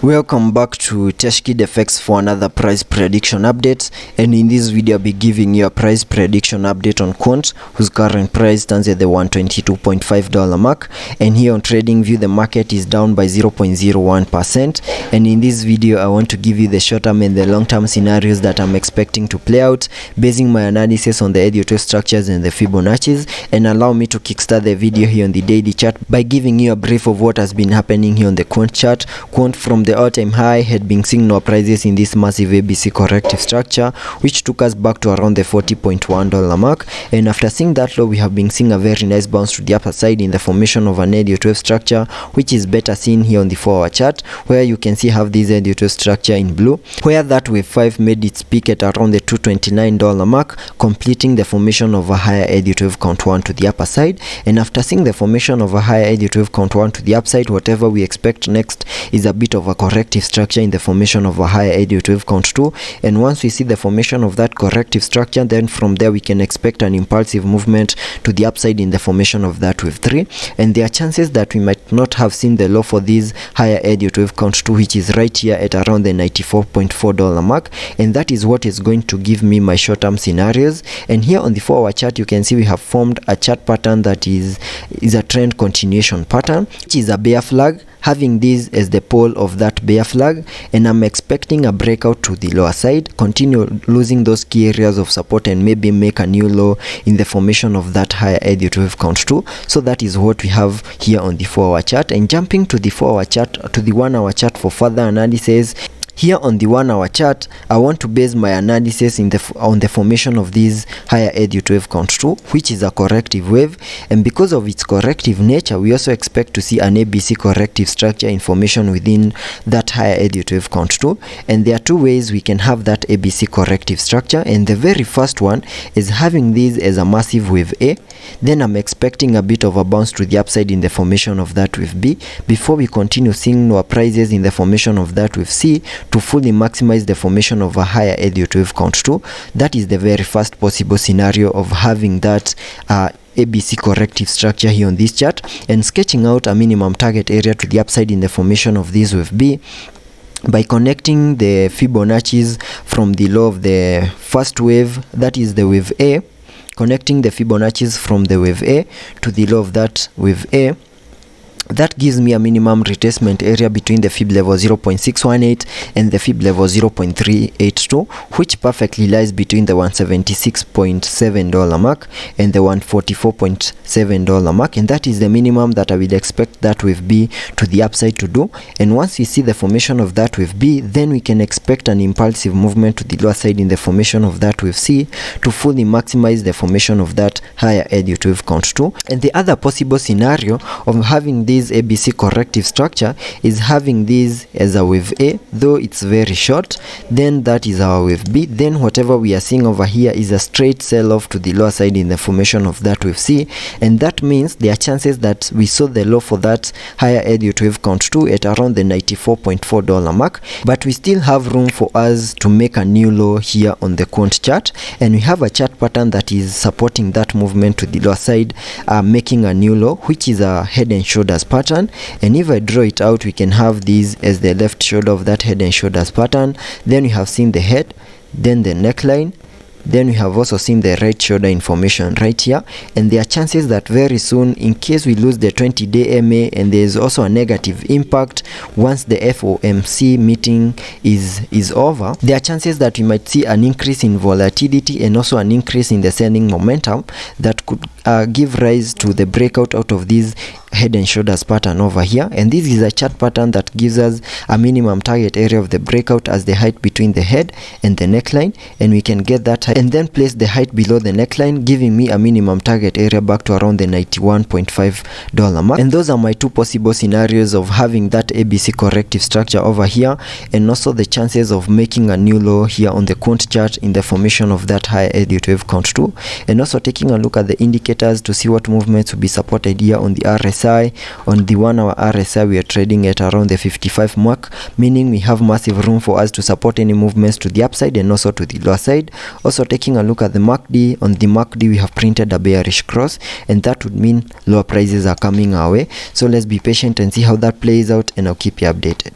Welcome back to Teshkid FX for another price prediction update, and in this video I'll be giving you a price prediction update on Quant, whose current price stands at the $122.5 mark, and here on TradingView the market is down by 0.01%. and in this video I want to give you the short-term and the long-term scenarios that I'm expecting to play out, basing my analysis on the Elliot structures and the Fibonacci's, and allow me to kickstart the video here on the daily chart by giving you a brief of what has been happening here on the Quant chart. Quant from the all-time high had been seeing no prices in this massive ABC corrective structure, which took us back to around the $40.1 mark, and after seeing that low we have been seeing a very nice bounce to the upper side in the formation of an Elliot wave structure, which is better seen here on the 4-hour chart, where you can see have this Elliot wave structure in blue, where that wave 5 made its peak at around the $229 mark, completing the formation of a higher Elliot wave count 1 to the upper side. And after seeing the formation of a higher Elliot wave count 1 to the upside, whatever we expect next is a bit of a corrective structure in the formation of a higher Elliot wave count 2, and once we see the formation of that corrective structure, then from there we can expect an impulsive movement to the upside in the formation of that wave 3, and there are chances that we might not have seen the low for this higher Elliot wave count 2, which is right here at around the $94.4 mark, and that is what is going to give me my short-term scenarios. And here on the 4-hour chart you can see we have formed a chart pattern that is a trend continuation pattern, which is a bear flag, having this as the pole of that bear flag, and I'm expecting a breakout to the lower side, continue losing those key areas of support, and maybe make a new low in the formation of that higher Elliot wave count 2. So that is what we have here on the 4-hour chart. And jumping to the 4-hour chart, to the 1-hour chart for further analysis. Here on the 1-hour chart, I want to base my analysis on the formation of this higher Elliot wave count 2, which is a corrective wave, and because of its corrective nature, we also expect to see an ABC corrective structure in formation within that higher Elliot wave count 2. And there are two ways we can have that ABC corrective structure, and the very first one is having this as a massive wave A. Then I'm expecting a bit of a bounce to the upside in the formation of that wave B, before we continue seeing lower prices in the formation of that wave C to fully maximize the formation of a higher Elliot wave count 2. That is the very first possible scenario of having that ABC corrective structure here on this chart, and sketching out a minimum target area to the upside in the formation of this wave B by connecting the Fibonacci's from the low of the first wave, that is the wave A, connecting the Fibonacci's from the wave A to the low of that wave A. That gives me a minimum retracement area between the fib level 0.618 and the fib level 0.382, which perfectly lies between the $176.7 mark and the $144.7 mark, and that is the minimum that I will expect that wave B to the upside to do. And once we see the formation of that wave B, then we can expect an impulsive movement to the lower side in the formation of that wave C to fully maximize the formation of that higher Elliot wave count 2. And the other possible scenario of having this ABC corrective structure is having this as a wave A, though it's very short. Then that is our wave B. Then whatever we are seeing over here is a straight sell-off to the lower side in the formation of that wave C, and that means there are chances that we saw the low for that higher Elliot wave count 2 at around the $94.4 mark, but we still have room for us to make a new low here on the Quant chart, and we have a chart pattern that is supporting that movement to the lower side, making a new low, which is a head and shoulders pattern. And if I draw it out, we can have this as the left shoulder of that head and shoulders pattern. Then we have seen the head, then the neckline, then we have also seen the right shoulder information right here, and there are chances that very soon, in case we lose the 20-day MA and there is also a negative impact once the FOMC meeting is over, there are chances that we might see an increase in volatility and also an increase in the selling momentum that could give rise to the breakout out of this head and shoulders pattern over here. And this is a chart pattern that gives us a minimum target area of the breakout as the height between the head and the neckline, and we can get that height and then place the height below the neckline, giving me a minimum target area back to around the $91.5 mark. And those are my two possible scenarios of having that ABC corrective structure over here, and also the chances of making a new low here on the Quant chart in the formation of that higher Elliot wave count 2, and also taking a look at the indicators to see what movements will be supported here on the RSI. On the 1-hour RSI we are trading at around the 55 mark, meaning we have massive room for us to support any movements to the upside and also to the lower side. Also taking a look at the MACD, on the MACD we have printed a bearish cross, and that would mean lower prices are coming our way. So let's be patient and see how that plays out, and I'll keep you updated.